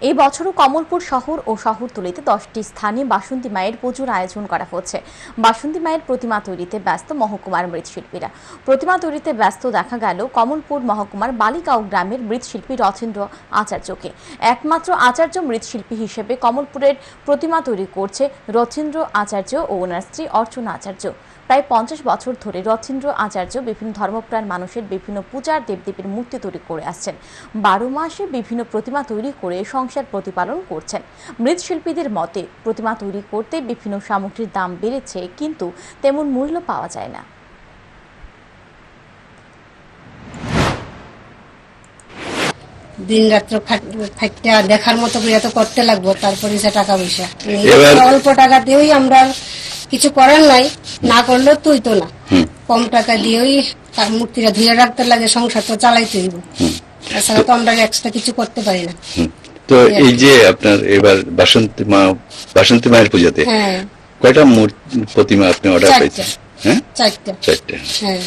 এই বছরও কমলপুর শহর ও শহরতলিতে 10টি স্থানে বাসন্তী মায়ের পুজোর আয়োজন করা হচ্ছে। বাসন্তী মায়ের প্রতিমা তৈরিতে ব্যস্ত মহকুমার মৃৎশিল্পীরা। প্রতিমা তৈরিতে ব্যস্ত দেখা গেল কমলপুর মহকুমার বালিগাঁও গ্রামের মৃৎশিল্পী রথীন্দ্র আচার্যকে। একমাত্র আচার্য মৃৎশিল্পী হিসেবে কমলপুরের প্রতিমা তৈরি করছে রথীন্দ্র আচার্য ও ওনার স্ত্রী অর্চনা আচার্য। প্রায় 50 বছর ধরে রথীন্দ্র আচার্য বিভিন্ন ধর্মপ্রাণ মানুষের বিভিন্ন পূজার দেবদেবীর মূর্তি তৈরি করে আসছেন। 12 মাসে বিভিন্ন প্রতিমা তৈরি করে সংসার প্রতিপালন করছেন। মৃৎশিল্পীদের মতে প্রতিমা তৈরি করতে বিভিন্ন সামগ্রীর দাম বেড়েছে, কিন্তু তেমন মূল্য পাওয়া যায় না। দিন রাত্র খাইটা দেখার মতো করে এত করতে লাগবো, তারপরে সে টাকা পয়সা অল্প টাকা দিয়েই আমরা কিছু করার নাই, না করলেও তুই তো না, কম টাকা দিয়েই মূর্তিটা ধুয়ে রাখতে লাগে, সংসার তো চালাইতে হইব, তাছাড়া তো আমরা এক্সট্রা কিছু করতে পারি না। তো এই যে আপনার এবার বাসন্তী মায়ের পূজাতে কয়টা প্রতিমা আপনি অর্ডার পেয়েছেন? চারটা। চারটা। হ্যাঁ।